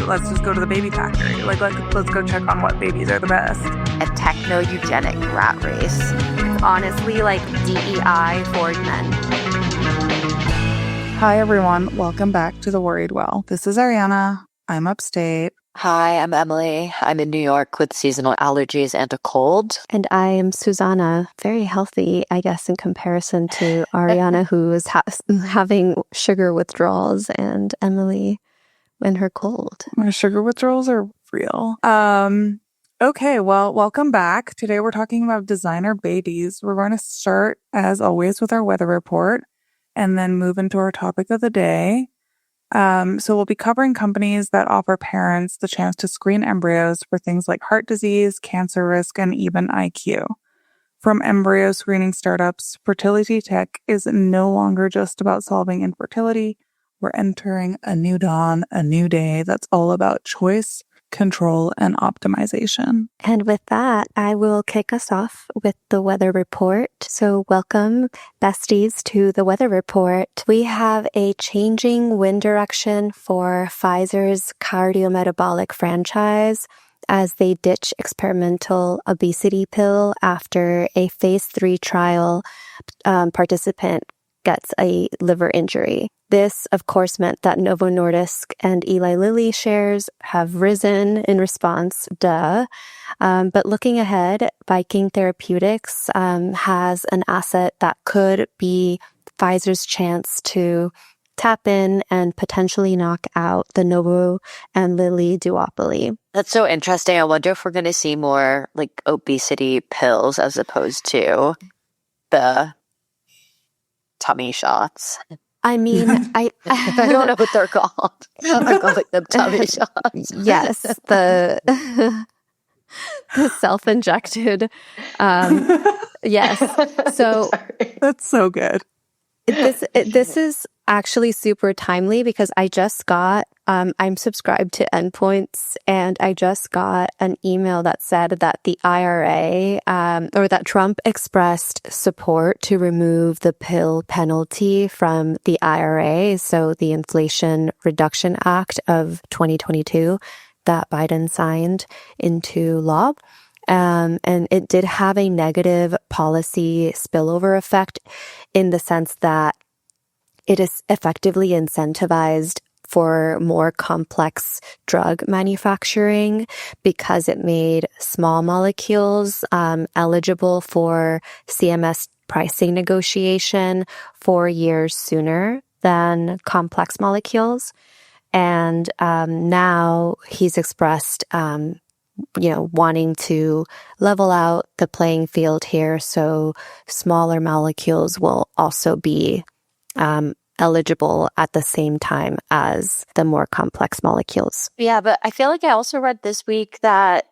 let's just go to the baby factory. Like, let's go check on what babies are the best. A techno-eugenic rat race. Honestly, like DEI for men. Hi, everyone. Welcome back to The Worried Well. This is Ariana. I'm upstate. Hi, I'm Emily. I'm in New York with seasonal allergies and a cold. And I am Susana, very healthy, I guess, in comparison to Ariana, who is having sugar withdrawals, and Emily and her cold. My sugar withdrawals are real. Okay, well, welcome back. Today we're talking about designer babies. We're going to start, as always, with our weather report and then move into our topic of the day. So we'll be covering companies that offer parents the chance to screen embryos for things like heart disease, cancer risk, and even IQ. From embryo screening startups, fertility tech is no longer just about solving infertility. We're entering a new dawn, a new day that's all about choice, control, and optimization. And with that, I will kick us off with the weather report. So welcome, besties, to the weather report. We have a changing wind direction for Pfizer's cardiometabolic franchise as they ditch experimental obesity pill after a phase 3 trial participant gets a liver injury. This, of course, meant that Novo Nordisk and Eli Lilly shares have risen in response, But looking ahead, Viking Therapeutics has an asset that could be Pfizer's chance to tap in and potentially knock out the Novo and Lilly duopoly. That's so interesting. I wonder if we're going to see more like obesity pills as opposed to the tummy shots. I mean, I don't know what they're called. I'm calling them tummy shots. Yes, the self-injected. Yes. So that's so good. This is actually super timely because I just got, I'm subscribed to Endpoints, and I just got an email that said that the IRA, or that Trump expressed support to remove the pill penalty from the IRA, so the Inflation Reduction Act of 2022 that Biden signed into law. And it did have a negative policy spillover effect in the sense that it is effectively incentivized for more complex drug manufacturing because it made small molecules eligible for CMS pricing negotiation 4 years sooner than complex molecules. And now he's expressed wanting to level out the playing field here, so smaller molecules will also be eligible at the same time as the more complex molecules. Yeah, but I feel like I also read this week that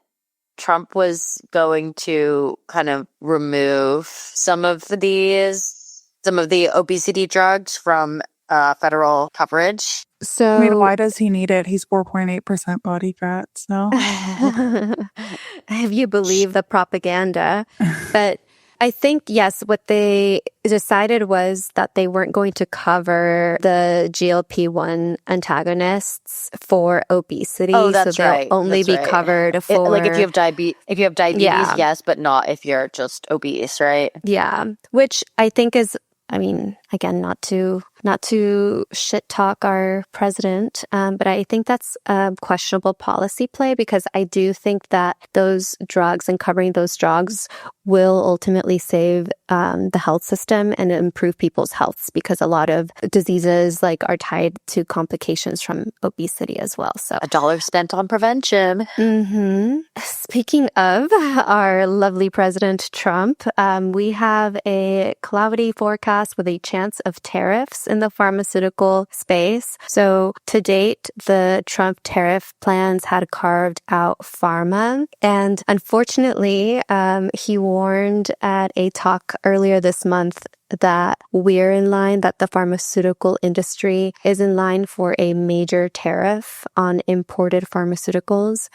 Trump was going to kind of remove some of the obesity drugs from federal coverage. So, I mean, why does he need it? He's 4.8% body fat, so. If you believe the propaganda. But I think, yes, what they decided was that they weren't going to cover the GLP-1 antagonists for obesity. Oh, that's so they'll right. only be covered for... like if you have diabetes, yeah. Yes, but not if you're just obese, right? Yeah, which I think is, I mean, again, not to shit talk our president, but I think that's a questionable policy play because I do think that those drugs and covering those drugs will ultimately save the health system and improve people's healths because a lot of diseases are tied to complications from obesity as well. So $1 spent on prevention. Mm-hmm. Speaking of our lovely President Trump, we have a cloudy forecast with a chance of tariffs in the pharmaceutical space. So to date, the Trump tariff plans had carved out pharma. And unfortunately, he warned at a talk earlier this month that the pharmaceutical industry is in line for a major tariff on imported pharmaceuticals.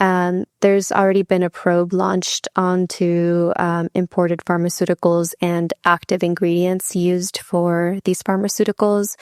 There's already been a probe launched onto imported pharmaceuticals and active ingredients used for these pharmaceuticals.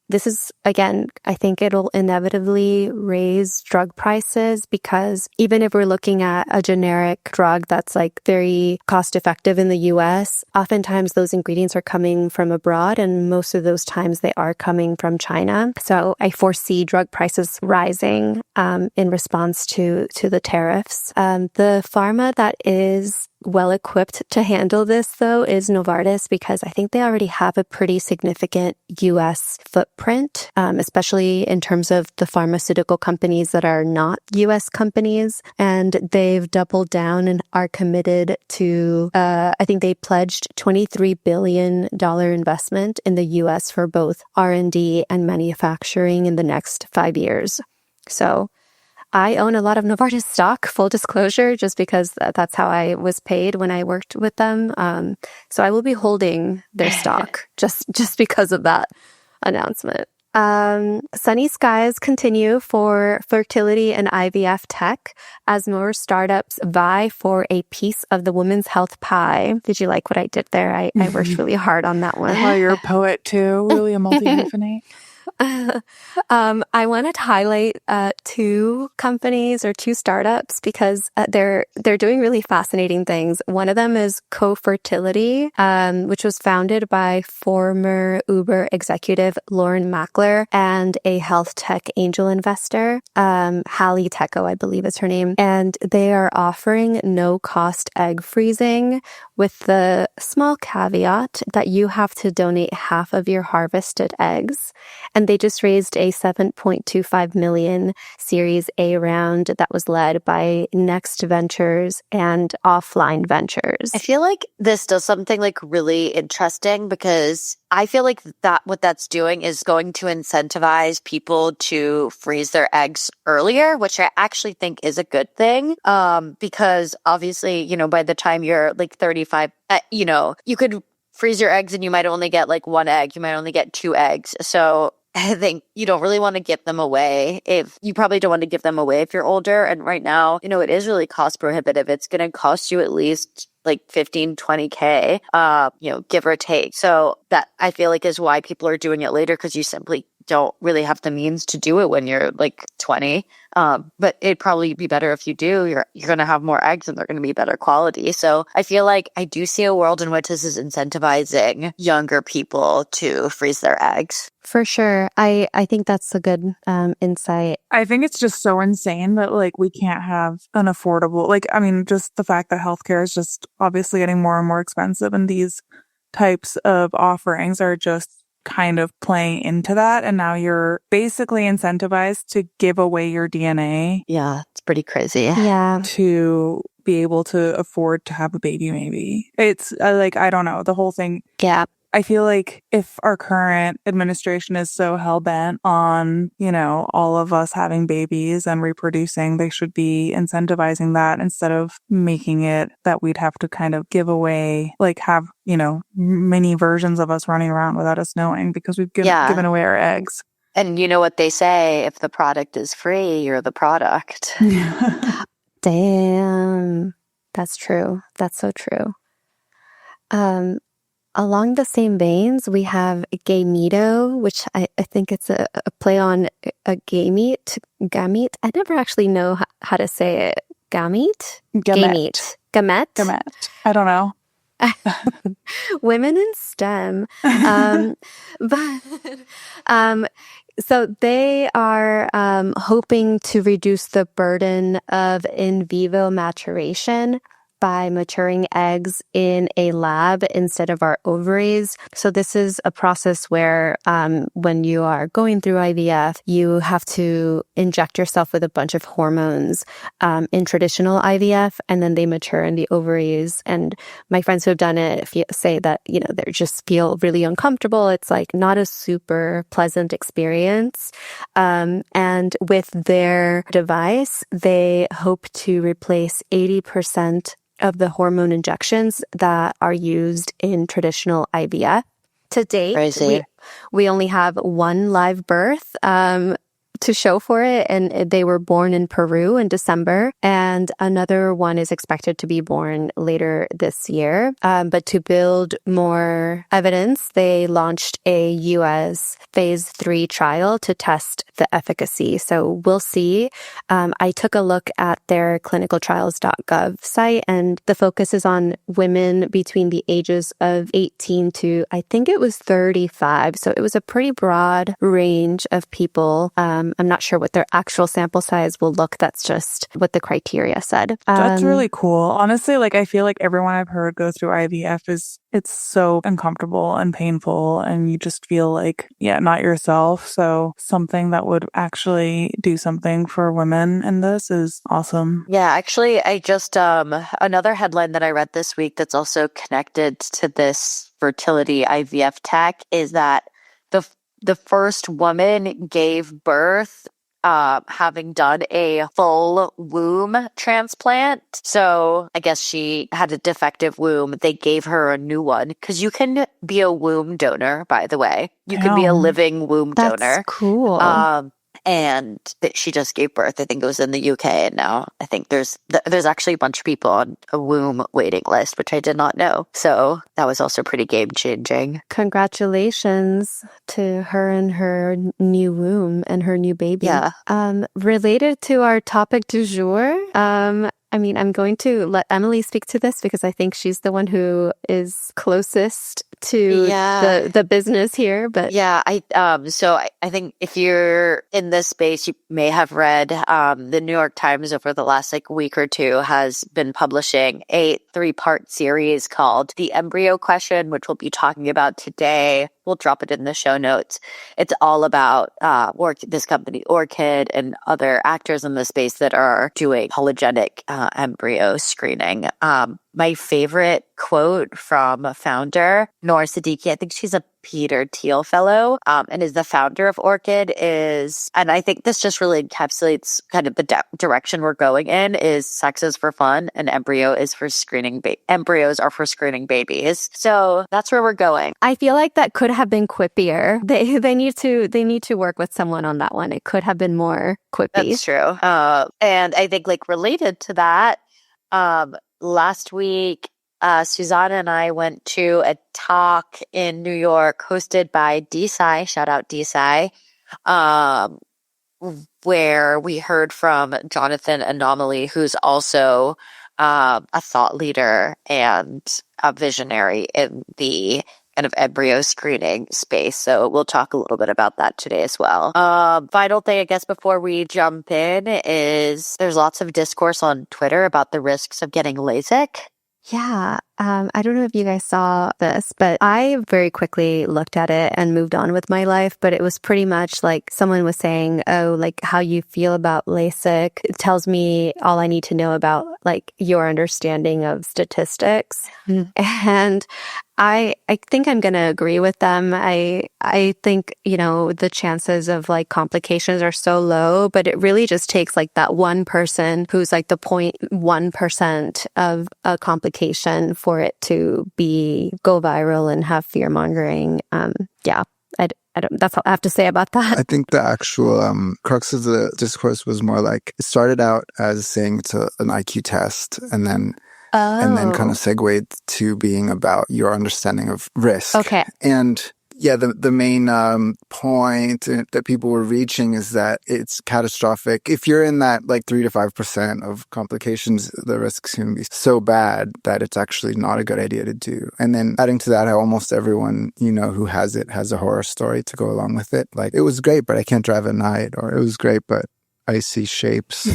this is, again, I think it'll inevitably raise drug prices because even if we're looking at a generic drug that's like very cost effective in the US, oftentimes those ingredients are coming from abroad, and most of those times they are coming from China. So I foresee drug prices rising in response to the tariffs. The pharma that is well equipped to handle this, though, is Novartis, because I think they already have a pretty significant US footprint, especially in terms of the pharmaceutical companies that are not US companies. And they've doubled down and are committed to, I think they pledged $23 billion investment in the US for both R&D and manufacturing in the next 5 years. So I own a lot of Novartis stock, full disclosure, just because that's how I was paid when I worked with them. So I will be holding their stock just because of that announcement. Sunny skies continue for fertility and IVF tech as more startups vie for a piece of the women's health pie. Did you like what I did there? I worked really hard on that one. Oh, you're a poet too, really a multi-hyphenate. I wanted to highlight two companies or two startups because they're doing really fascinating things. One of them is Co-Fertility, which was founded by former Uber executive Lauren Mackler and a health tech angel investor, Hallie Tecco, I believe is her name. And they are offering no-cost egg freezing with the small caveat that you have to donate half of your harvested eggs. And they just raised a $7.25 million Series A round that was led by Next Ventures and Offline Ventures. I feel like this does something like really interesting because I feel like what that's doing is going to incentivize people to freeze their eggs earlier, which I actually think is a good thing. Because obviously, you know, by the time you're like 35, you know, you could freeze your eggs and you might only get like one egg. You might only get two eggs. So I think you don't really want to give them away if you probably don't want to give them away if you're older. And right now, you know, it is really cost prohibitive. It's going to cost you at least like 15, 20K, you know, give or take. So that I feel like is why people are doing it later, because you simply don't really have the means to do it when you're like 20. But it'd probably be better if you do. You're going to have more eggs and they're going to be better quality. So I feel like I do see a world in which this is incentivizing younger people to freeze their eggs. For sure. I think that's a good insight. I think it's just so insane that like we can't have an affordable, like, I mean, just the fact that healthcare is just obviously getting more and more expensive, and these types of offerings are just kind of playing into that. And now you're basically incentivized to give away your DNA. Yeah, it's pretty crazy. Yeah. To be able to afford to have a baby, maybe. It's like, I don't know, the whole thing. Yeah. I feel like if our current administration is so hell-bent on, you know, all of us having babies and reproducing, they should be incentivizing that instead of making it that we'd have to kind of give away, like have, you know, many versions of us running around without us knowing because we've given away our eggs. And you know what they say, if the product is free, you're the product. Damn. That's true. That's so true. Along the same veins, we have Gameto, which I think it's a play on a gamete. I never actually know how to say it. Gamete? Gamete. I don't know. Women in STEM. So they are hoping to reduce the burden of in vivo maturation by maturing eggs in a lab instead of our ovaries. So this is a process where when you are going through IVF, you have to inject yourself with a bunch of hormones in traditional IVF, and then they mature in the ovaries. And my friends who have done it say that, you know, they just feel really uncomfortable. It's like not a super pleasant experience. And with their device, they hope to replace 80% of the hormone injections that are used in traditional IVF. To date, we only have one live birth to show for it, and they were born in Peru in December, and another one is expected to be born later this year. But to build more evidence, they launched a U.S. phase 3 trial to test the efficacy. So we'll see. I took a look at their clinicaltrials.gov site, and the focus is on women between the ages of 18 to, I think it was 35. So it was a pretty broad range of people. I'm not sure what their actual sample size will look. That's just what the criteria said. That's really cool. Honestly, like I feel like everyone I've heard go through IVF it's so uncomfortable and painful, and you just feel like, not yourself. So something that would actually do something for women in this is awesome. Yeah, actually, I just, another headline that I read this week that's also connected to this fertility IVF tech is that the first woman gave birth having done a full womb transplant. So I guess she had a defective womb. They gave her a new one, because you can be a womb donor, by the way. You can be a living womb donor. That's cool. And she just gave birth. I think it was in the UK, and now I think there's actually a bunch of people on a womb waiting list, which I did not know. So that was also pretty game changing. Congratulations to her and her new womb and her new baby. Yeah. Related to our topic du jour, I'm going to let Emily speak to this because I think she's the one who is closest to the business here. But I think if you're in this space, you may have read the New York Times over the last week or two has been publishing a 3-part series called The Embryo Question, which we'll be talking about today. We'll drop it in the show notes. It's all about this company, Orchid, and other actors in the space that are doing polygenic embryo screening. My favorite quote from a founder, Nora Siddiqui, I think she's a Peter Thiel Fellow, and is the founder of Orchid, and I think this just really encapsulates kind of the direction we're going in, is sex is for fun and embryos are for screening babies. So that's where we're going. I feel like that could have been quippier. They need to work with someone on that one. It could have been more quippy. That's true. And I think related to that, last week, Susana and I went to a talk in New York hosted by DSI, shout out DSI, where we heard from Jonathan Anomaly, who's also a thought leader and a visionary in the kind of embryo screening space. So we'll talk a little bit about that today as well. Final thing, I guess, before we jump in is there's lots of discourse on Twitter about the risks of getting LASIK. Yeah. I don't know if you guys saw this, but I very quickly looked at it and moved on with my life. But it was pretty much like someone was saying, oh, like how you feel about LASIK. It tells me all I need to know about like your understanding of statistics. And I think I'm going to agree with them. I think, the chances of like complications are so low, but it really just takes like that one person who's like the 0.1% of a complication for it to go viral and have fear mongering. That's all I have to say about that. I think the actual crux of the discourse was more like it started out as saying it's an IQ test, and then kind of segued to being about your understanding of risk. Okay. And yeah, the main point that people were reaching is that it's catastrophic. If you're in that like 3 to 5% of complications, the risks can be so bad that it's actually not a good idea to do. And then adding to that, how almost everyone, who has it has a horror story to go along with it. Like, it was great, but I can't drive at night. Or it was great, but I see shapes.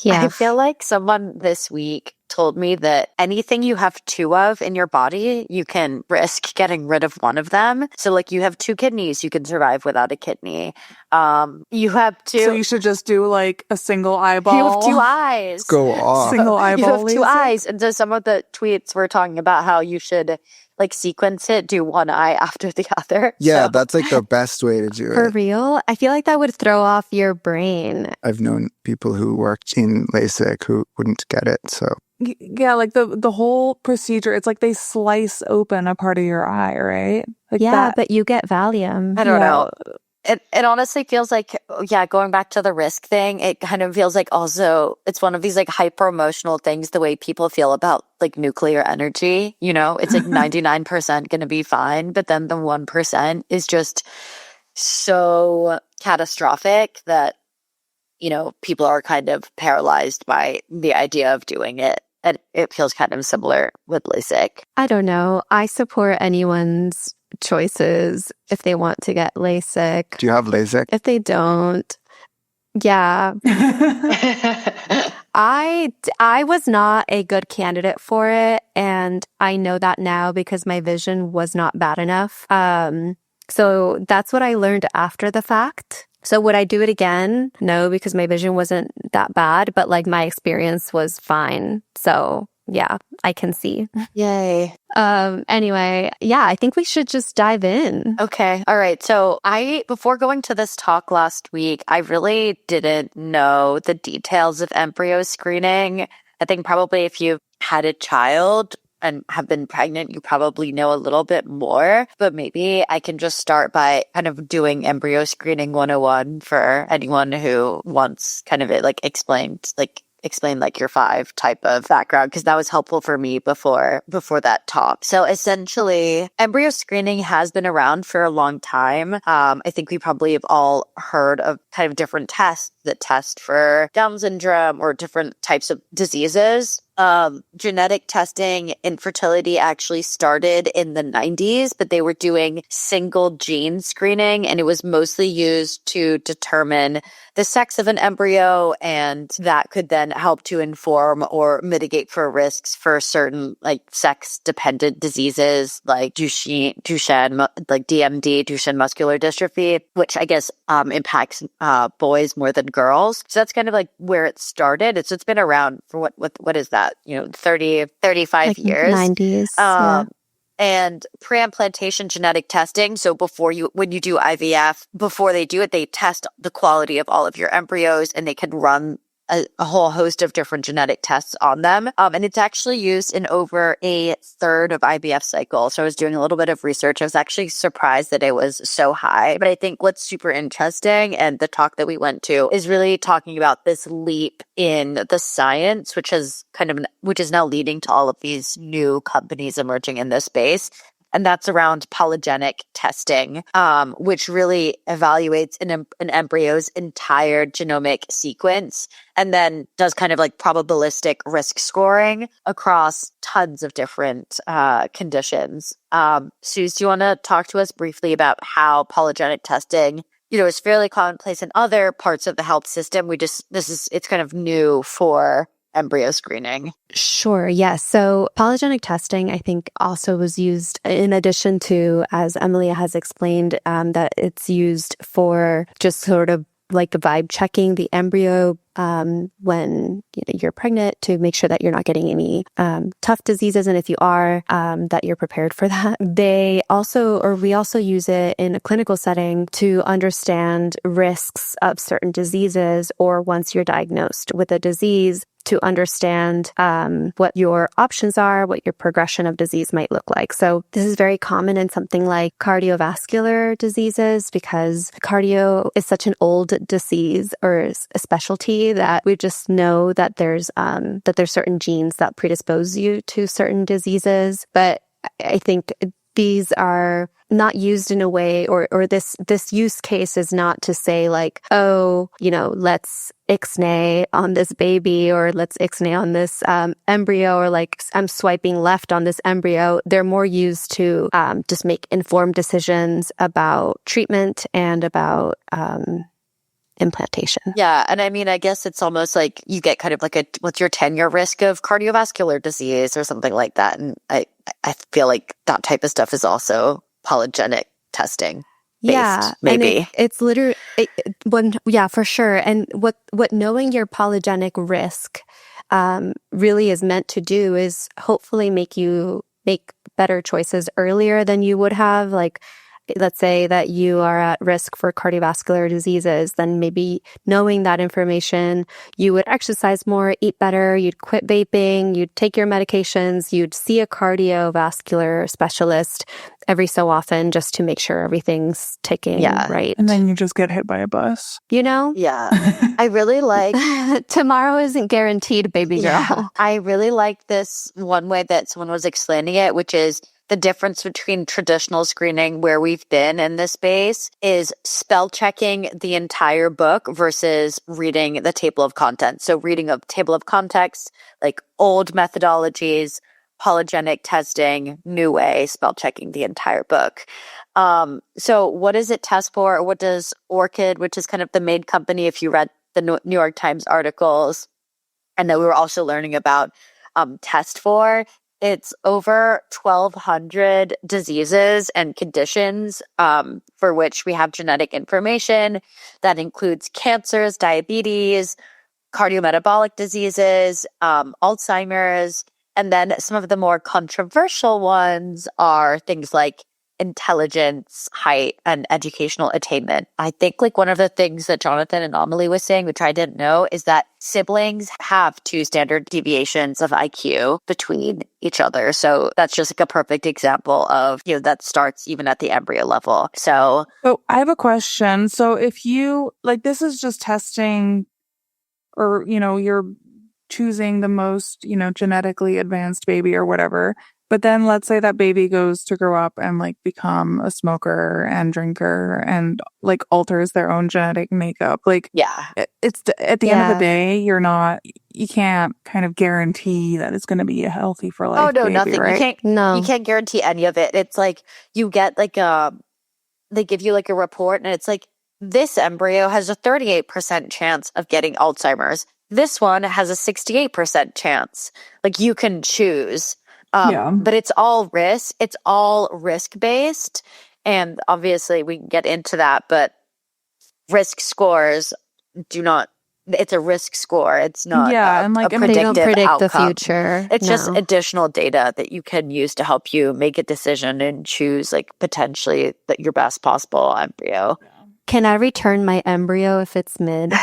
Yeah. I feel like someone this week told me that anything you have 2 of in your body, you can risk getting rid of one of them. So like you have 2 kidneys, you can survive without a kidney. You have 2. So you should just do like a single eyeball. You have 2 eyes. Go off. Single eyeball. You have 2 eyes. And so some of the tweets were talking about how you should like sequence it, do one eye after the other. Yeah, so. That's like the best way to do it. For real? I feel like that would throw off your brain. I've known people who worked in LASIK who wouldn't get it, so. Yeah, like the whole procedure, it's like they slice open a part of your eye, right? Like yeah, that. but you get Valium. I don't know. It honestly feels like yeah, going back to the risk thing, it kind of feels like also it's one of these like hyper emotional things, the way people feel about like nuclear energy. It's like 99% going to be fine, but then the 1% is just so catastrophic that, people are kind of paralyzed by the idea of doing it. And it feels kind of similar with LASIK. I don't know. I support anyone's choices if they want to get LASIK. Do you have LASIK? If they don't, yeah. I was not a good candidate for it, and I know that now because my vision was not bad enough. So that's what I learned after the fact. So would I do it again? No, because my vision wasn't that bad, but like my experience was fine. So yeah, I can see. Yay. Anyway, yeah, I think we should just dive in. Okay. All right. So before going to this talk last week, I really didn't know the details of embryo screening. I think probably if you've had a child and have been pregnant, you probably know a little bit more, but maybe I can just start by kind of doing embryo screening 101 for anyone who wants kind of it like explain like your 5 type of background, because that was helpful for me before that talk. So essentially, embryo screening has been around for a long time. I think we probably have all heard of kind of different tests that test for Down syndrome or different types of diseases. Genetic testing, infertility actually started in the 90s, but they were doing single gene screening, and it was mostly used to determine the sex of an embryo, and that could then help to inform or mitigate for risks for certain like sex-dependent diseases like Duchenne, like DMD, Duchenne muscular dystrophy, which I guess impacts boys more than girls. So that's kind of like where it started. It's been around for what is that? 30, 35 like years. 90s. Yeah. And pre-implantation genetic testing. So when you do IVF, before they do it, they test the quality of all of your embryos, and they can run a whole host of different genetic tests on them. And it's actually used in over a third of IVF cycles. So I was doing a little bit of research. I was actually surprised that it was so high. But I think what's super interesting, and the talk that we went to, is really talking about this leap in the science, which is now leading to all of these new companies emerging in this space. And that's around polygenic testing, which really evaluates an embryo's entire genomic sequence and then does kind of like probabilistic risk scoring across tons of different conditions. Suze, do you want to talk to us briefly about how polygenic testing, is fairly commonplace in other parts of the health system? It's kind of new for embryo screening. Sure. Yes. So polygenic testing, I think, also was used in addition to, as Emilia has explained, that it's used for just sort of like vibe checking the embryo when you're pregnant, to make sure that you're not getting any tough diseases, and if you are, that you're prepared for that. We also use it in a clinical setting to understand risks of certain diseases, or once you're diagnosed with a disease, to understand what your options are, what your progression of disease might look like. So this is very common in something like cardiovascular diseases, because cardio is such an old disease or a specialty that we just know that there's certain genes that predispose you to certain diseases. But I think these are not used in a way, or this use case is not to say like, oh, let's ixnay on this baby, or let's ixnay on this embryo, or like I'm swiping left on this embryo. They're more used to just make informed decisions about treatment and about implantation. Yeah. And I mean, I guess it's almost like you get kind of like what's your 10-year risk of cardiovascular disease or something like that. And I feel like that type of stuff is also polygenic testing based, yeah, maybe. And it's literally, yeah, for sure. And what knowing your polygenic risk really is meant to do is hopefully make you make better choices earlier than you would have. Like, let's say that you are at risk for cardiovascular diseases, then maybe knowing that information, you would exercise more, eat better, you'd quit vaping, you'd take your medications, you'd see a cardiovascular specialist every so often just to make sure everything's ticking right. And then you just get hit by a bus. You know? Yeah. I really like tomorrow isn't guaranteed, baby girl. Yeah. I really like this one way that someone was explaining it, which is the difference between traditional screening, where we've been in this space, is spell checking the entire book versus reading the table of contents. So reading a table of contents, like old methodologies, polygenic testing, new way, spell checking the entire book. So what does it test for? What does Orchid, which is kind of the main company, if you read the New York Times articles, and that we were also learning about, test for? It's over 1,200 diseases and conditions for which we have genetic information. That includes cancers, diabetes, cardiometabolic diseases, Alzheimer's, and then some of the more controversial ones are things like intelligence, height, and educational attainment. I think like one of the things that Jonathan and Amelie was saying, which I didn't know, is that siblings have 2 standard deviations of IQ between each other. So that's just like a perfect example of, that starts even at the embryo level. So I have a question. So if you, like, this is just testing, or, you're choosing the most, genetically advanced baby or whatever. But then let's say that baby goes to grow up and like become a smoker and drinker and like alters their own genetic makeup. Like, it's at the end of the day, you can't kind of guarantee that it's going to be a healthy for life. Oh no, baby, nothing. Right? You can't guarantee any of it. It's like you get like they give you like a report and it's like, this embryo has a 38% chance of getting Alzheimer's. This one has a 68% chance. Like you can choose. But it's all risk. It's all risk-based. And obviously we can get into that, but risk scores it's a risk score. It's not and like they predictive don't predict outcome. the future. It's just additional data that you can use to help you make a decision and choose like potentially your best possible embryo. Can I return my embryo if it's mid?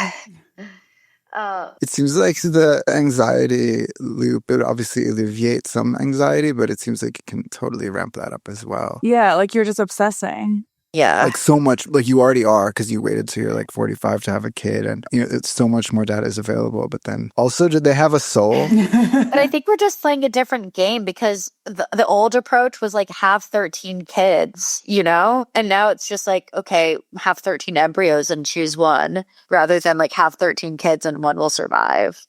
It seems like the anxiety loop, it obviously alleviates some anxiety, but it seems like it can totally ramp that up as well. Yeah, like you're just obsessing. Yeah. Like so much, like you already are because you waited till you're like 45 to have a kid, and it's so much more data is available. But then also, did they have a soul? But I think we're just playing a different game because the old approach was like have 13 kids, and now it's just like, okay, have 13 embryos and choose one, rather than like have 13 kids and one will survive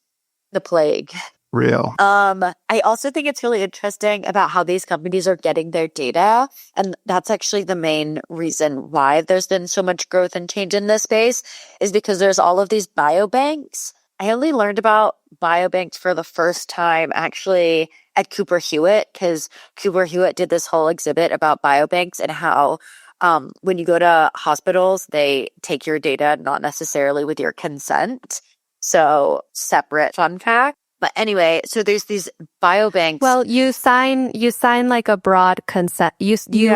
the plague. Real. I also think it's really interesting about how these companies are getting their data. And that's actually the main reason why there's been so much growth and change in this space, is because there's all of these biobanks. I only learned about biobanks for the first time actually at Cooper Hewitt, because Cooper Hewitt did this whole exhibit about biobanks and how when you go to hospitals, they take your data not necessarily with your consent. So separate fun fact. But anyway, so there's these biobanks. Well, you sign like a broad consent. You do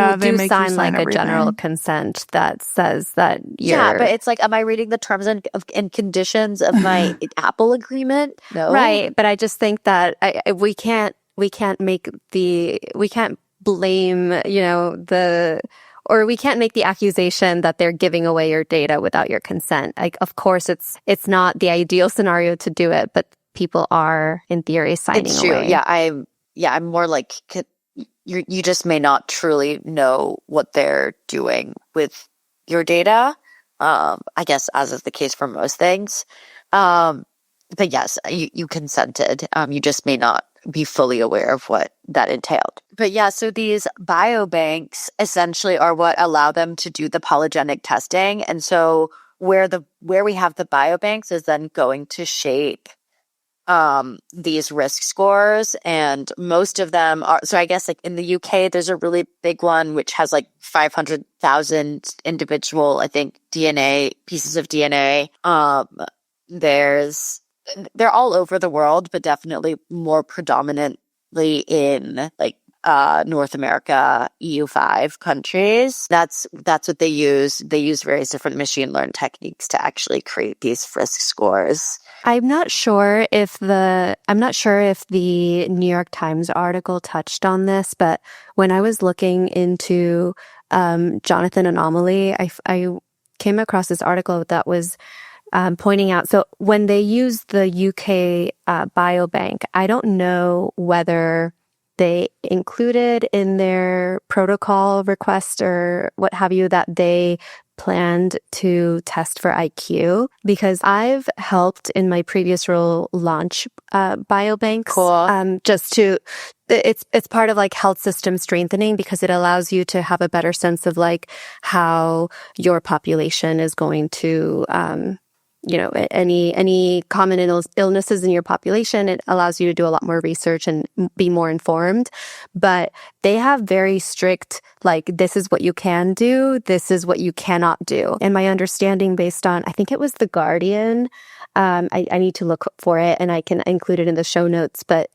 sign like a general consent that says that you're... Yeah, but it's like, am I reading the terms and conditions of my Apple agreement? No. Right, but I just think that we can't blame, or we can't make the accusation that they're giving away your data without your consent. Like, of course, it's not the ideal scenario to do it, but people are, in theory, signing it's true. away. I'm more like, you just may not truly know what they're doing with your data. I guess, as is the case for most things. But yes, you consented. You just may not be fully aware of what that entailed. But yeah, so these biobanks essentially are what allow them to do the polygenic testing. And so where we have the biobanks is then going to shape these risk scores, and most of them are, so I guess like in the UK, there's a really big one which has like 500,000 individual, I think, pieces of DNA. They're all over the world, but definitely more predominantly in like North America, EU5 countries. That's what they use. They use various different machine learned techniques to actually create these risk scores. I'm not sure if the New York Times article touched on this, but when I was looking into Jonathan Anomaly, I came across this article that was pointing out. So when they use the UK biobank, I don't know whether they included in their protocol request or what have you that they planned to test for IQ, because I've helped in my previous role launch biobanks. Cool. It's part of like health system strengthening, because it allows you to have a better sense of like how your population is going to any common illnesses in your population. It allows you to do a lot more research and be more informed. But they have very strict, like, this is what you can do, this is what you cannot do. And my understanding, based on, I think it was The Guardian, I need to look for it and I can include it in the show notes, but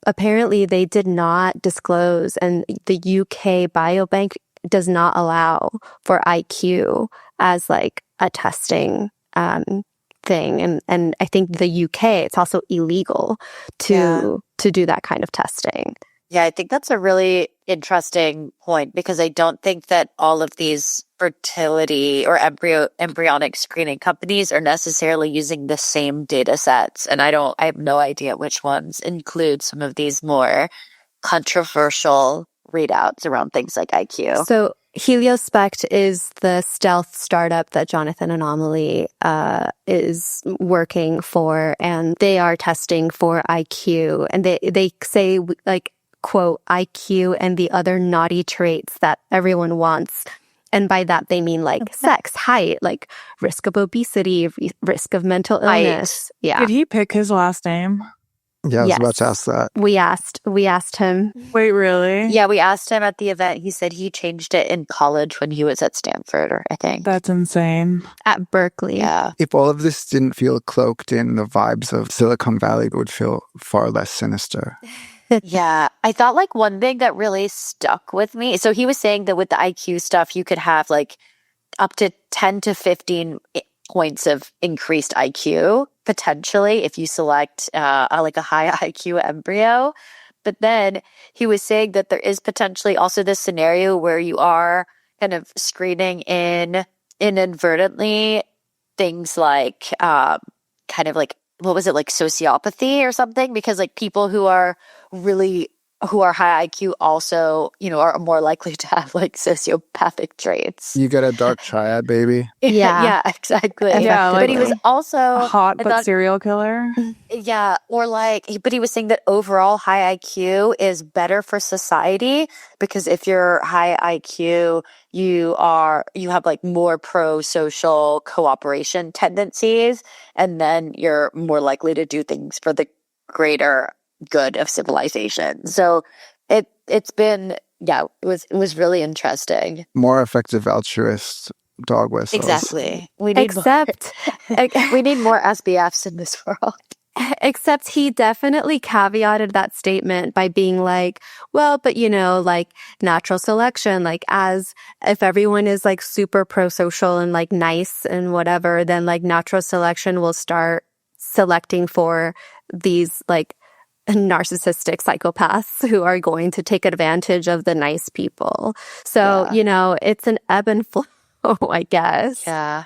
apparently they did not disclose, and the UK biobank does not allow for IQ as like a testing thing. And I think the UK, it's also illegal to do that kind of testing. Yeah, I think that's a really interesting point, because I don't think that all of these fertility or embryonic screening companies are necessarily using the same data sets. And I have no idea which ones include some of these more controversial readouts around things like IQ. So Heliospect is the stealth startup that Jonathan Anomaly is working for, and they are testing for IQ. And they say, like, quote, IQ and the other naughty traits that everyone wants. And by that, they mean like sex, height, like risk of obesity, risk of mental illness. Yeah. Did he pick his last name? Yeah, I was about to ask that. We asked him. Wait, really? Yeah, we asked him at the event. He said he changed it in college when he was at Stanford, or I think. That's insane. At Berkeley. Yeah. If all of this didn't feel cloaked in the vibes of Silicon Valley, it would feel far less sinister. Yeah. I thought like one thing that really stuck with me. So he was saying that with the IQ stuff, you could have like up to 10 to 15 points of increased IQ potentially if you select like a high IQ embryo. But then he was saying that there is potentially also this scenario where you are kind of screening in inadvertently things like kind of like, what was it, like sociopathy or something? Because like people who are high IQ also, are more likely to have like sociopathic traits. You get a dark triad, baby. Yeah. Yeah, exactly. Yeah, but he was also A hot but serial killer. yeah, or like, but he was saying that overall high IQ is better for society, because if you're high IQ, you have like more pro-social cooperation tendencies, and then you're more likely to do things for the greater good of civilization. So it's been, it was really interesting. More effective altruist dog whistles. Exactly. We need we need more SBFs in this world. Except he definitely caveated that statement by being like, well, but like natural selection, like as if everyone is like super pro-social and like nice and whatever, then like natural selection will start selecting for these like narcissistic psychopaths who are going to take advantage of the nice people. So, it's an ebb and flow, I guess. Yeah.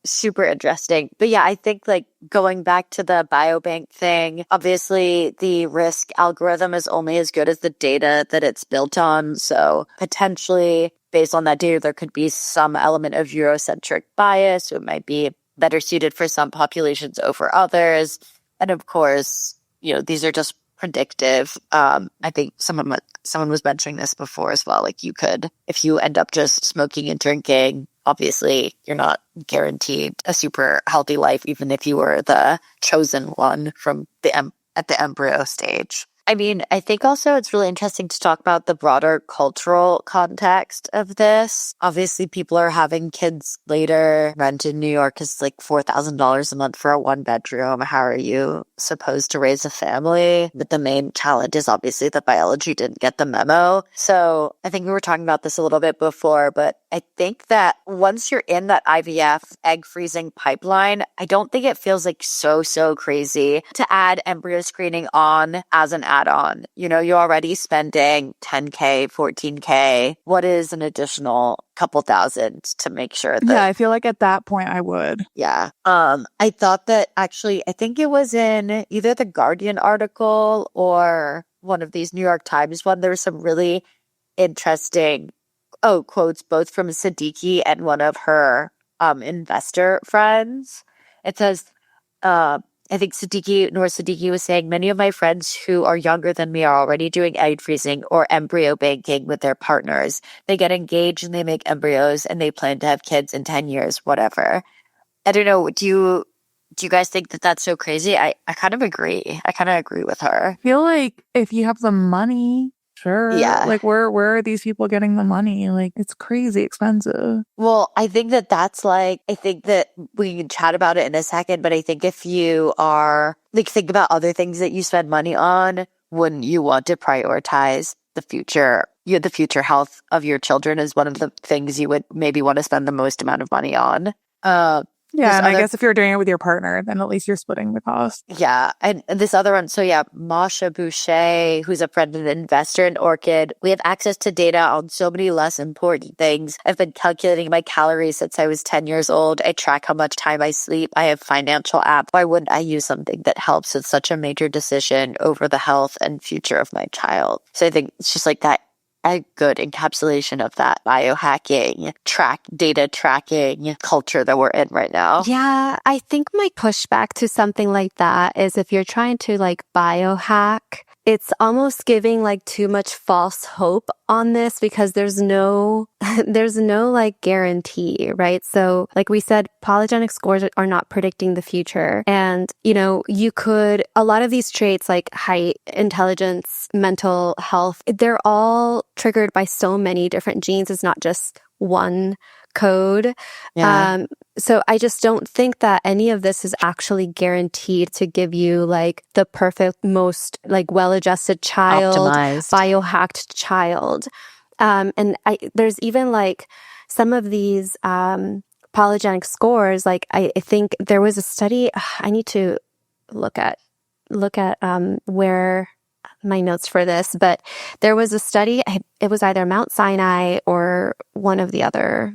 Super interesting. But yeah, I think like going back to the biobank thing, obviously the risk algorithm is only as good as the data that it's built on. So potentially based on that data, there could be some element of Eurocentric bias. So it might be better suited for some populations over others. And of course, these are just predictive. I think someone was mentioning this before as well. Like you could, if you end up just smoking and drinking, obviously you're not guaranteed a super healthy life, even if you were the chosen one from at the embryo stage. I mean, I think also it's really interesting to talk about the broader cultural context of this. Obviously, people are having kids later. Rent in New York is like $4,000 a month for a one bedroom. How are you supposed to raise a family? But the main challenge is obviously that biology didn't get the memo. So I think we were talking about this a little bit before, but I think that once you're in that IVF egg freezing pipeline, I don't think it feels like so crazy to add embryo screening on as an add-on. You know, you're already spending $10K, $14K. What is an additional couple thousand to make sure that... Yeah, I feel like at that point I would. Yeah. I thought that actually, I think it was in either the Guardian article or one of these New York Times one, there was some really interesting quotes both from Siddiqui and one of her investor friends. It says, I think Noor Siddiqui was saying, many of my friends who are younger than me are already doing egg freezing or embryo banking with their partners. They get engaged and they make embryos and they plan to have kids in 10 years, whatever. I don't know. Do you guys think that that's so crazy? I kind of agree. I kind of agree with her. I feel like if you have the money, sure. Yeah. Like, where are these people getting the money? Like, it's crazy expensive. Well, I think that that's like, I think that we can chat about it in a second, but I think if you are, like, think about other things that you spend money on, wouldn't you want to prioritize the future? The future health of your children is one of the things you would maybe want to spend the most amount of money on. Yeah, and I guess if you're doing it with your partner, then at least you're splitting the cost. Yeah, and this other one, so yeah, Masha Boucher, who's a friend and investor in Orchid, we have access to data on so many less important things. I've been calculating my calories since I was 10 years old. I track how much time I sleep. I have financial app. Why wouldn't I use something that helps with such a major decision over the health and future of my child? So I think it's just like that. A good encapsulation of that biohacking, data tracking culture that we're in right now. Yeah, I think my pushback to something like that is if you're trying to like biohack, it's almost giving like too much false hope on this because there's no like guarantee, right? So like we said, polygenic scores are not predicting the future. And, you know, a lot of these traits like height, intelligence, mental health, they're all triggered by so many different genes. It's not just one code. Yeah. So I just don't think that any of this is actually guaranteed to give you like the perfect, most like well-adjusted child, Optimized. biohacked child. And there's even like some of these polygenic scores. Like I think there was a study. I need to look at where my notes for this, but there was a study. It was either Mount Sinai or one of the other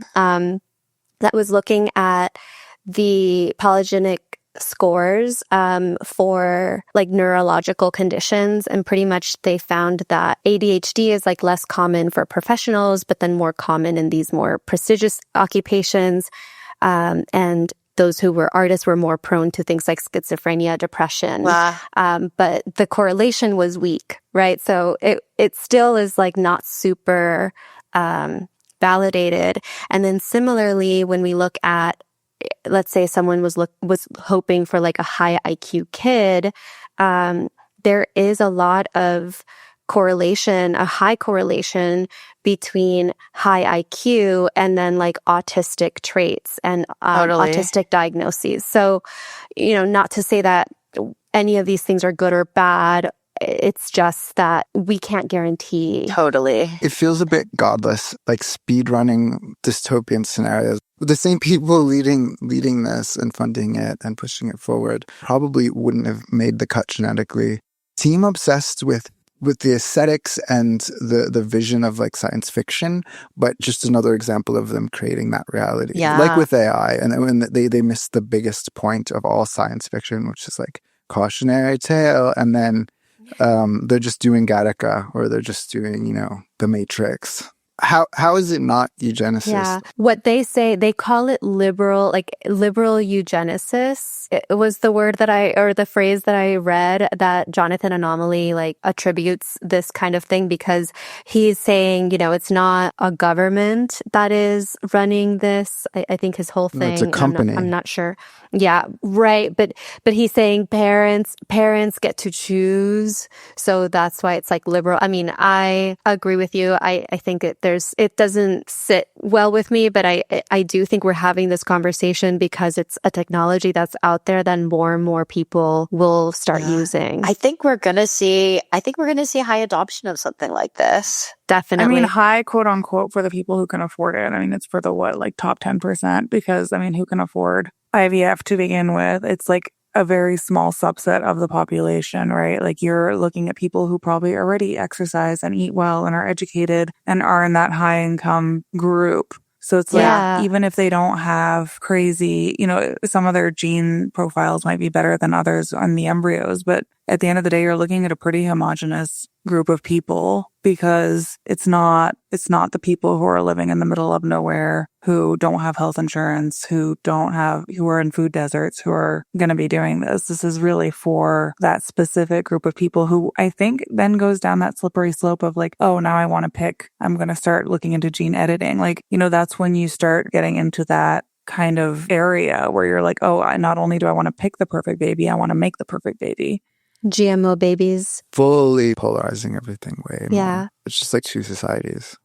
that was looking at the polygenic scores for like neurological conditions, and pretty much they found that ADHD is like less common for professionals, but then more common in these more prestigious occupations, and those who were artists were more prone to things like schizophrenia, depression. Wow. But the correlation was weak, right? So it still is like not super validated. And then similarly, when we look at, let's say someone was hoping for like a high IQ kid, there is a lot of a high correlation between high IQ and then like autistic traits and Totally. autistic diagnoses. So, you know, not to say that any of these things are good or bad. It's just that we can't guarantee. Totally. It feels a bit godless, like speed running dystopian scenarios. The same people leading this and funding it and pushing it forward probably wouldn't have made the cut genetically. Seem obsessed with the aesthetics and the vision of like science fiction, but just another example of them creating that reality. Yeah. Like with AI, and when they missed the biggest point of all science fiction, which is like cautionary tale, and then they're just doing Gattaca, or they're just doing, you know, The Matrix. How is it not eugenicist? Yeah. What they say, they call it liberal eugenesis. It was the word or the phrase that I read that Jonathan Anomaly attributes this kind of thing, because he's saying, it's not a government that is running this. I think his whole No, it's a thing, company. I'm not sure. Yeah, right. But he's saying parents get to choose. So that's why it's liberal. I mean, I agree with you. I think it doesn't sit well with me, but I do think we're having this conversation because it's a technology that's out there that more and more people will start using. I think we're gonna see high adoption of something like this. Definitely. I mean, high quote unquote for the people who can afford it. I mean, it's for the top 10%, because I mean, who can afford IVF to begin with? It's a very small subset of the population, right? You're looking at people who probably already exercise and eat well and are educated and are in that high income group. So it's even if they don't have crazy, some of their gene profiles might be better than others on the embryos. But at the end of the day, you're looking at a pretty homogenous group of people, because it's not the people who are living in the middle of nowhere, who don't have health insurance, who are in food deserts, who are going to be doing this. This is really for that specific group of people who I think then goes down that slippery slope of oh, now I want to pick, I'm going to start looking into gene editing. That's when you start getting into that kind of area where you're oh, not only do I want to pick the perfect baby, I want to make the perfect baby. GMO babies. Fully polarizing everything way more. Yeah. It's just two societies.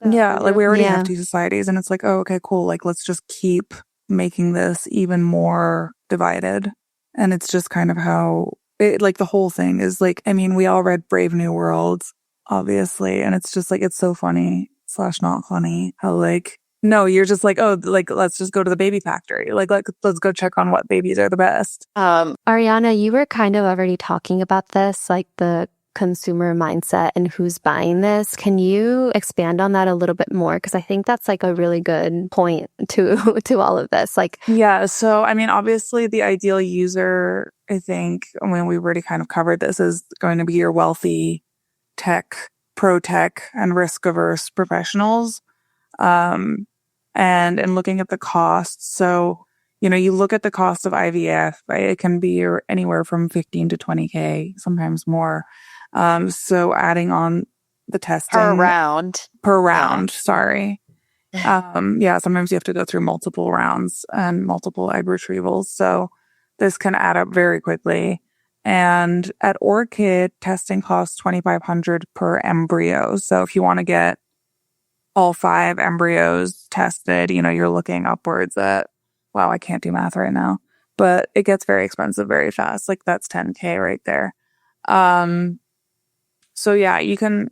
Yeah, we already have two societies, and it's oh, okay, cool. Let's just keep making this even more divided. And it's just kind of how it, the whole thing is I mean, we all read Brave New World, obviously, and it's just it's so funny / not funny how no, you're just oh, let's just go to the baby factory. Let's go check on what babies are the best. Ariana, you were kind of already talking about this, the consumer mindset and who's buying this. Can you expand on that a little bit more? Because I think that's a really good point to all of this. Yeah. So, I mean, obviously the ideal user, I think, I mean, we already kind of covered this, is going to be your wealthy tech, pro tech, and risk averse professionals. And in looking at the costs, so, you look at the cost of IVF, right? It can be anywhere from 15 to 20K, sometimes more. So adding on the testing Per round. Sorry. Sometimes you have to go through multiple rounds and multiple egg retrievals. So this can add up very quickly. And at Orchid, testing costs $2,500 per embryo. So if you want to get all 5 embryos tested, you're looking upwards at, wow, I can't do math right now, but it gets very expensive very fast. That's 10K right there. So yeah, you can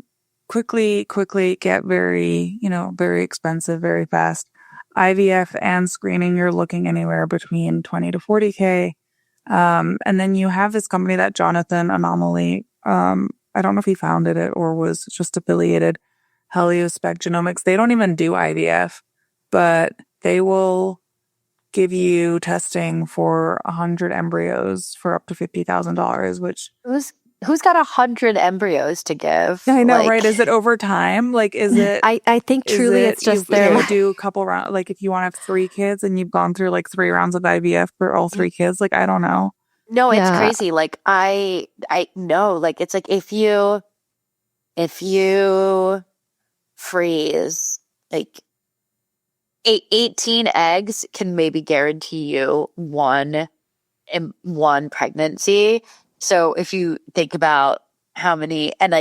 quickly get very, very expensive very fast. IVF and screening, you're looking anywhere between 20 to 40K. And then you have this company that Jonathan Anomaly, I don't know if he founded it or was just affiliated, Heliospec Genomics. They don't even do IVF, but they will give you testing for 100 embryos for up to $50,000, which who's got 100 embryos to give? I know, right? Is it over time? Is it? I think truly it's just there. Do a couple rounds. If you want to have 3 kids and you've gone through 3 rounds of IVF for all 3 kids, I don't know. No, it's crazy. I know. It's if you freeze 18 eggs can maybe guarantee you one pregnancy. So if you think about how many, and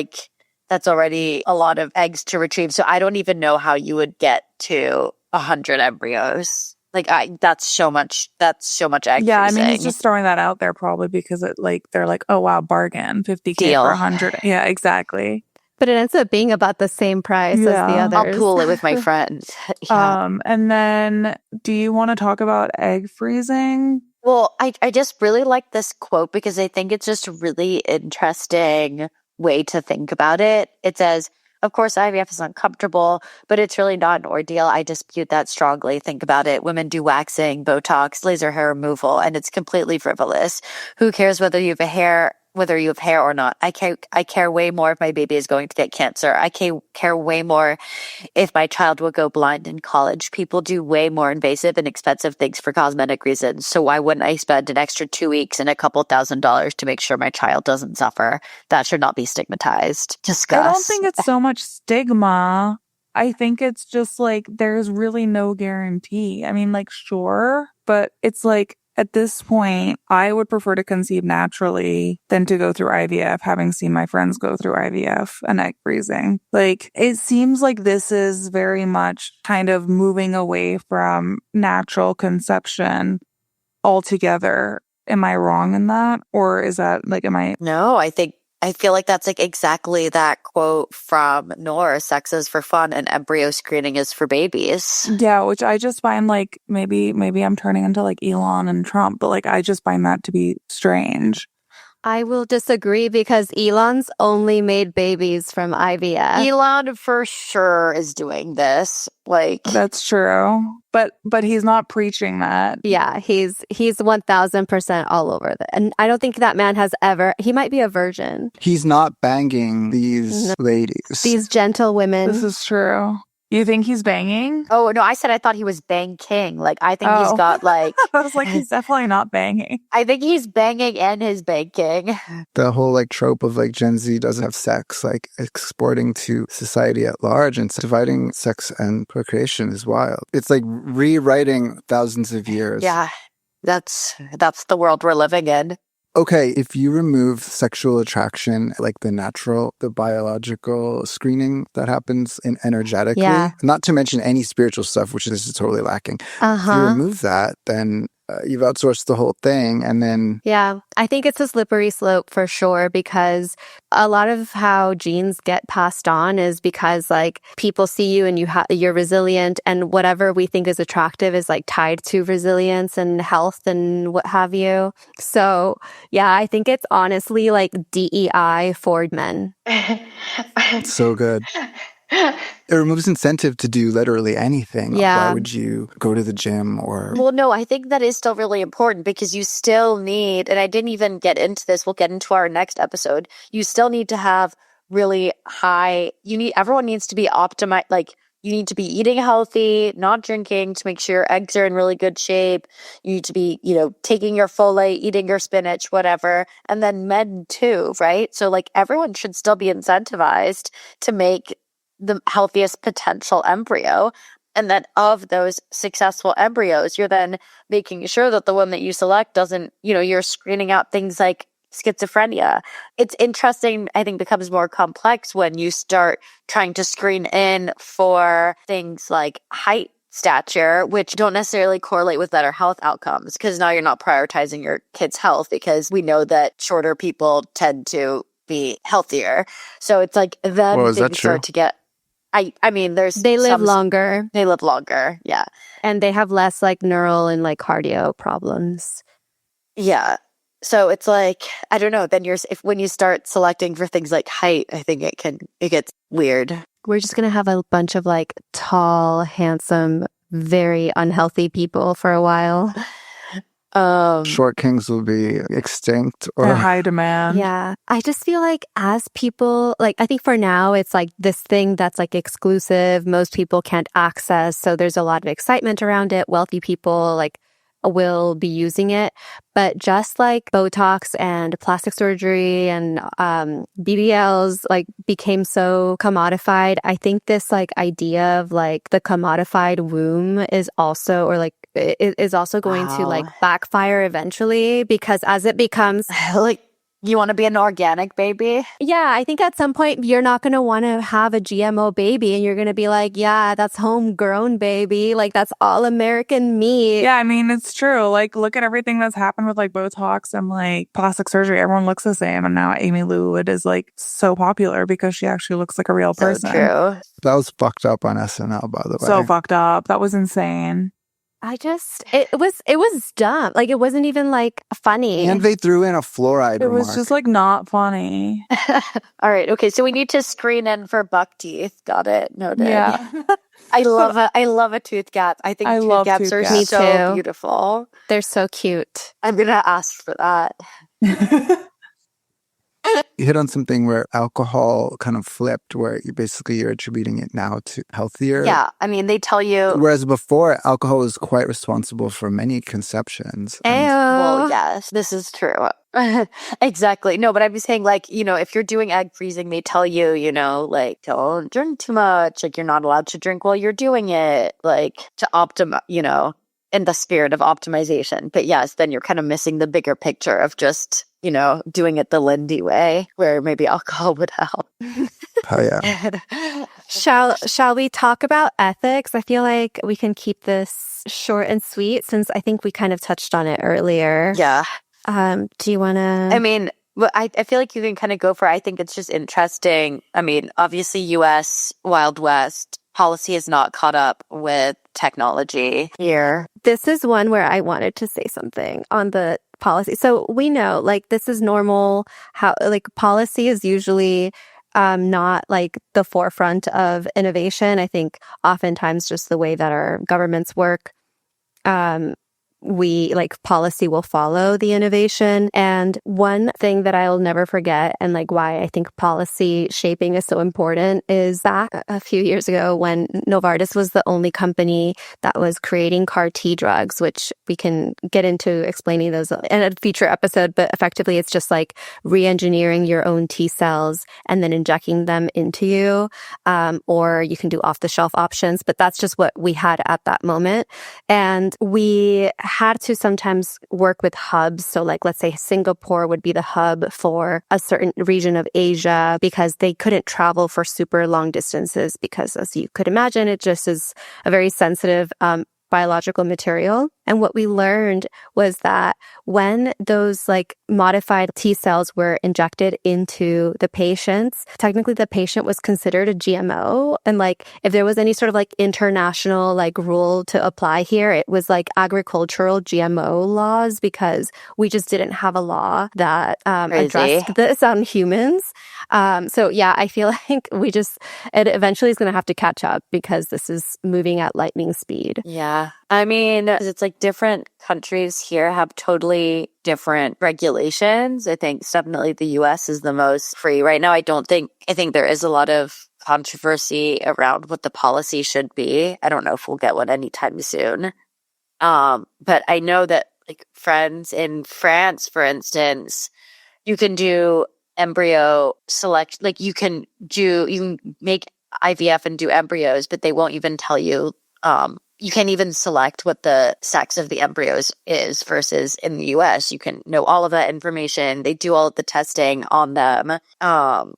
that's already a lot of eggs to retrieve. So I don't even know how you would get to 100 embryos. That's so much egg Yeah, freezing. I mean, he's just throwing that out there probably because it they're oh wow, bargain, 50K Deal. for 100. Yeah, exactly. But it ends up being about the same price as the others. I'll pool it with my friends. Yeah. And then do you want to talk about egg freezing? Well, I just really like this quote because I think it's just a really interesting way to think about it. It says, of course, IVF is uncomfortable, but it's really not an ordeal. I dispute that strongly. Think about it. Women do waxing, Botox, laser hair removal, and it's completely frivolous. Who cares whether you have a hair whether you have hair or not. I care way more if my baby is going to get cancer. I care way more if my child will go blind in college. People do way more invasive and expensive things for cosmetic reasons. So why wouldn't I spend an extra 2 weeks and a couple $1,000s to make sure my child doesn't suffer? That should not be stigmatized. Discuss. I don't think it's so much stigma. I think it's just like there's really no guarantee. I mean, like, sure, but it's like at this point, I would prefer to conceive naturally than to go through IVF, having seen my friends go through IVF and egg freezing. Like, it seems like this is very much kind of moving away from natural conception altogether. Am I wrong in that? Or is that like, No, I feel like that's like exactly that quote from Noor: sex is for fun and embryo screening is for babies. Yeah, which I just find like maybe I'm turning into like Elon and Trump, but like I just find that to be strange. I will disagree because Elon's only made babies from IVF. Elon for sure is doing this. Like, that's true. But he's not preaching that. Yeah, he's 1000% all over that. And I don't think that man has ever, he might be a virgin. He's not banging these ladies. These gentle women. This is true. You think he's banging? Oh, no, I said I thought he was bang king. Like, I think he's got like... I was like, he's definitely not banging. I think he's banging and his banking. The whole like trope of like Gen Z doesn't have sex, like exporting to society at large and dividing sex and procreation is wild. It's like rewriting thousands of years. Yeah, that's the world we're living in. Okay, if you remove sexual attraction, like the biological screening that happens energetically, not to mention any spiritual stuff, which is totally lacking. If you remove that, then you've outsourced the whole thing. And then... Yeah, I think it's a slippery slope for sure, because a lot of how genes get passed on is because like people see you and you're resilient, and whatever we think is attractive is like tied to resilience and health and what have you. So yeah, I think it's honestly like DEI for men. So good. It removes incentive to do literally anything. Yeah. Why would you go to the gym or... Well, no, I think that is still really important because you still need, and I didn't even get into this, we'll get into our next episode, you still need to have really high, everyone needs to be optimized, like you need to be eating healthy, not drinking to make sure your eggs are in really good shape. You need to be, taking your folate, eating your spinach, whatever. And then men too, right? So like everyone should still be incentivized to make the healthiest potential embryo. And then of those successful embryos, you're then making sure that the one that you select doesn't, you're screening out things like schizophrenia. It's interesting, I think becomes more complex when you start trying to screen in for things like height, stature, which don't necessarily correlate with better health outcomes, because now you're not prioritizing your kid's health, because we know that shorter people tend to be healthier. So it's like then things start to get... I mean, they live longer. They live longer, yeah. And they have less like neural and like cardio problems. Yeah. So it's like, I don't know, then when you start selecting for things like height, I think it gets weird. We're just going to have a bunch of like tall, handsome, very unhealthy people for a while. Short kings will be extinct or high demand. Yeah. I just feel like as people, like, I think for now it's like this thing that's like exclusive, most people can't access. So there's a lot of excitement around it. Wealthy people like will be using it. But just like Botox and plastic surgery and BBLs like became so commodified, I think this like idea of like the commodified womb is also, or like it is also going to like backfire eventually, because as it becomes like, you want to be an organic baby? Yeah, I think at some point you're not going to want to have a GMO baby, and you're going to be like, yeah, that's homegrown baby. Like, that's all American meat. Yeah, I mean, it's true. Like, look at everything that's happened with like Botox and like plastic surgery. Everyone looks the same. And now Amy Lou Wood is like so popular because she actually looks like a real person. True. That was fucked up on SNL, by the way. So fucked up. That was insane. It was dumb. Like, it wasn't even like funny. And they threw in a fluoride It remark. was just like not funny. All right. Okay. So we need to screen in for buck teeth. Got it. Noted. Yeah. I love a tooth gap. I think tooth gaps are Me so too. beautiful. They're so cute. I'm going to ask for that. You hit on something where alcohol kind of flipped, where you're attributing it now to healthier. Yeah, I mean, they tell you. Whereas before, alcohol was quite responsible for many conceptions. Well, yes, this is true. Exactly. No, but I'm saying, like, if you're doing egg freezing, they tell you, like, don't drink too much. Like, you're not allowed to drink while you're doing it, like, to optimize, in the spirit of optimization. But yes, then you're kind of missing the bigger picture of just, doing it the Lindy way, where maybe alcohol would help. Oh, yeah. Shall we talk about ethics? I feel like we can keep this short and sweet since I think we kind of touched on it earlier. Yeah. Do you want to? I mean, well, I feel like you can kind of go for it. I think it's just interesting. I mean, obviously, U.S. Wild West policy is not caught up with technology here. This is one where I wanted to say something on the policy. So we know, like, this is normal. How, like, policy is usually not like the forefront of innovation. I think oftentimes just the way that our governments work, we like policy will follow the innovation. And one thing that I'll never forget, and like why I think policy shaping is so important, is back a few years ago when Novartis was the only company that was creating CAR T drugs, which we can get into explaining those in a future episode. But effectively, it's just like re-engineering your own T cells and then injecting them into you, or you can do off-the-shelf options. But that's just what we had at that moment, and we had to sometimes work with hubs. So like, let's say Singapore would be the hub for a certain region of Asia because they couldn't travel for super long distances because, as you could imagine, it just is a very sensitive biological material. And what we learned was that when those like modified T cells were injected into the patients, technically the patient was considered a GMO. And like, if there was any sort of like international like rule to apply here, it was like agricultural GMO laws, because we just didn't have a law that addressed this on humans. So yeah, I feel like it eventually is going to have to catch up because this is moving at lightning speed. Yeah. I mean, it's like different countries here have totally different regulations. I think definitely the US is the most free right now. I think there is a lot of controversy around what the policy should be. I don't know if we'll get one anytime soon. But I know that like friends in France, for instance, you can do embryo select, like you can make IVF and do embryos, but they won't even tell you, you can't even select what the sex of the embryos is, versus in the US, you can know all of that information. They do all of the testing on them.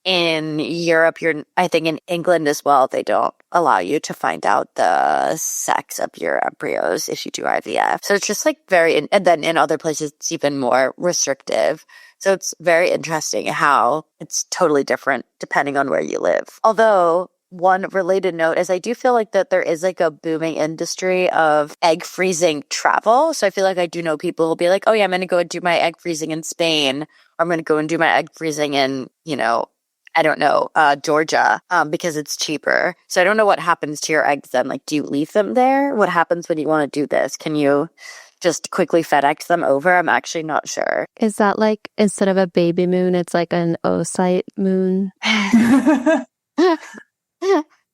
In Europe, I think in England as well, they don't allow you to find out the sex of your embryos if you do IVF. So it's just like and then in other places, it's even more restrictive. So it's very interesting how it's totally different depending on where you live. Although, one related note is I do feel like that there is like a booming industry of egg freezing travel. So I feel like I do know people who'll be like, oh yeah, I'm going to go and do my egg freezing in Spain. Or I'm going to go and do my egg freezing in, I don't know, Georgia, because it's cheaper. So I don't know what happens to your eggs then. Like, do you leave them there? What happens when you want to do this? Can you just quickly FedEx them over? I'm actually not sure. Is that like, instead of a baby moon, it's like an oocyte moon?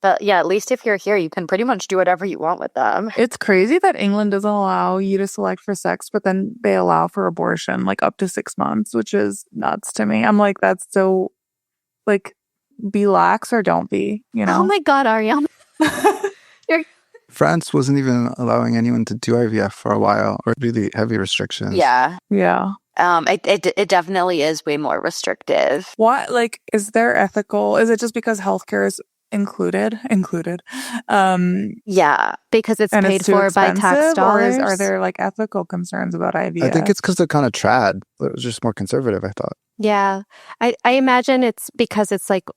But yeah, at least if you're here, you can pretty much do whatever you want with them. It's crazy that England doesn't allow you to select for sex, but then they allow for abortion like up to 6 months, which is nuts to me. I'm like, that's so, like, be lax or don't be, Oh my God, Ariana. France wasn't even allowing anyone to do IVF for a while, or really heavy restrictions. Yeah. Yeah. It definitely is way more restrictive. What, like, is there ethical? Is it just because healthcare is included? Yeah. Because it's And paid it's too for by expensive, tax dollars? Or are there like ethical concerns about IVF? I think it's because they're kind of trad. It was just more conservative, I thought. Yeah. I imagine it's because it's like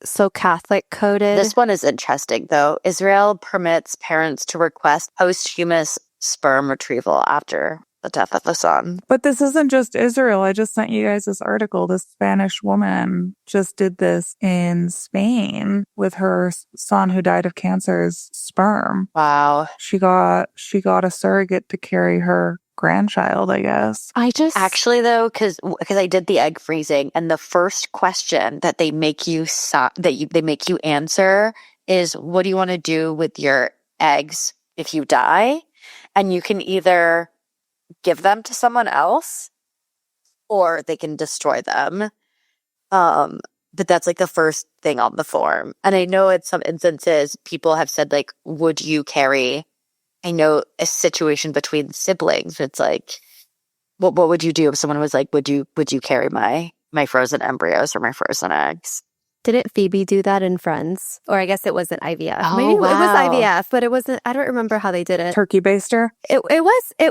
so Catholic coded. This one is interesting, though. Israel permits parents to request posthumous sperm retrieval after the death of the son. But this isn't just Israel. I just sent you guys this article. This Spanish woman just did this in Spain with her son who died of cancer's sperm. Wow. She got a surrogate to carry her grandchild, I guess. I just Actually, though, because I did the egg freezing, and the first question that they make you they make you answer is, "What do you want to do with your eggs if you die?" And you can either give them to someone else, or they can destroy them. But that's like the first thing on the form. And I know in some instances people have said, like, would you carry? I know a situation between siblings. It's like, what would you do if someone was like, would you carry my frozen embryos or my frozen eggs? didn't Phoebe do that in Friends? Or I guess it wasn't IVF. Oh, Maybe it was wow. IVF, but it wasn't. I don't remember how they did it. Turkey baster? It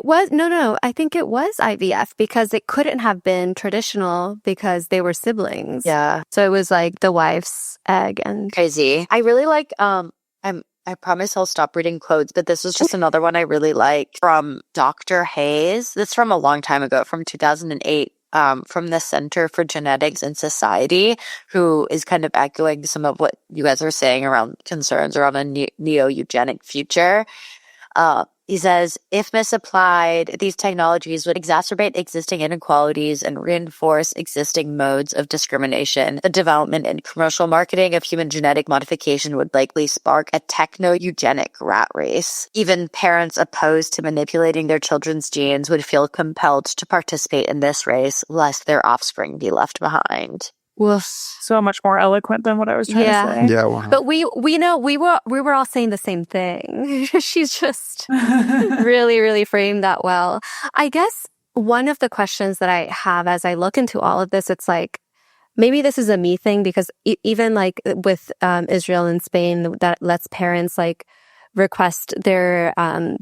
was no. I think it was IVF because it couldn't have been traditional because they were siblings. Yeah. So it was like the wife's egg and Crazy. I really like I promise I'll stop reading quotes, but this was just another one I really liked from Dr. Hayes. This is from a long time ago, from 2008, from the Center for Genetics and Society, who is kind of echoing some of what you guys are saying around concerns around a neo-eugenic future. He says, if misapplied, these technologies would exacerbate existing inequalities and reinforce existing modes of discrimination. The development and commercial marketing of human genetic modification would likely spark a techno-eugenic rat race. Even parents opposed to manipulating their children's genes would feel compelled to participate in this race, lest their offspring be left behind. woof. So much more eloquent than what I was trying Yeah. to say. Yeah, wow. But we know we were all saying the same thing. She's just really, really framed that well. I guess one of the questions that I have as I look into all of this, it's like, maybe this is a me thing because even like with Israel and Spain, that lets parents like request their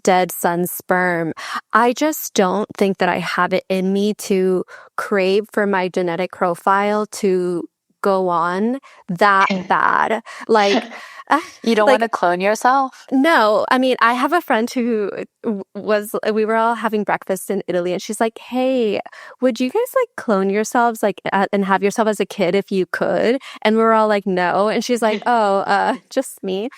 dead son's sperm. I just don't think that I have it in me to crave for my genetic profile to go on that bad. Like, You don't like, want to clone yourself? no, I mean, I have a friend who we were all having breakfast in Italy and she's like, hey, would you guys like clone yourselves like and have yourself as a kid if you could? And we're all like, no. And she's like, oh, just me.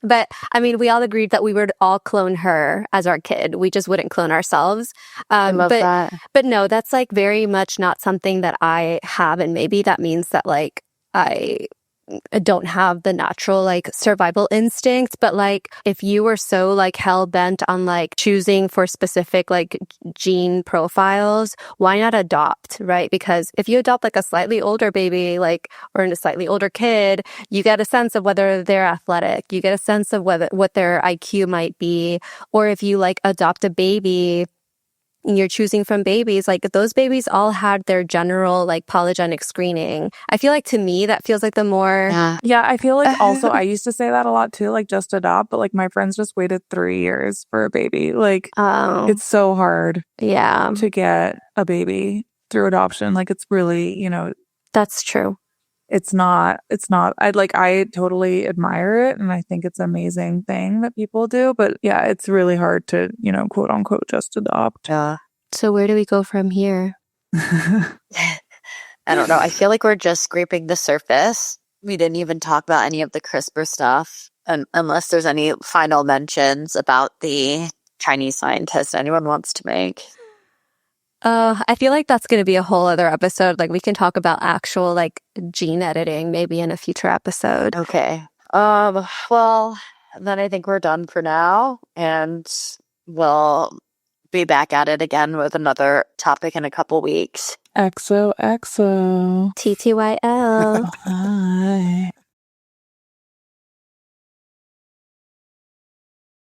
But I mean, we all agreed that we would all clone her as our kid. We just wouldn't clone ourselves. I love that. But no, that's like very much not something that I have. And maybe that means that like I don't have the natural like survival instinct. But like if you were so like hell bent on like choosing for specific like gene profiles, why not adopt, right? Because if you adopt like a slightly older baby, like, or a slightly older kid, you get a sense of whether they're athletic, you get a sense of what their IQ might be. Or if you like adopt a baby, you're choosing from babies, like those babies all had their general like polygenic screening. I feel like to me that feels like the more Yeah, I feel like also I used to say that a lot too, like just adopt, but like my friends just waited 3 years for a baby. Like it's so hard yeah, to get a baby through adoption. Like it's really, that's true. it's not I totally admire it and I think it's an amazing thing that people do, but yeah, it's really hard to, quote unquote just adopt. Yeah. So where do we go from here? I don't know. I feel like we're just scraping the surface. We didn't even talk about any of the CRISPR stuff, unless there's any final mentions about the Chinese scientist anyone wants to make. I feel like that's going to be a whole other episode. Like we can talk about actual like gene editing maybe in a future episode. Okay. Well, then I think we're done for now, and we'll be back at it again with another topic in a couple weeks. XOXO. TTYL. Bye.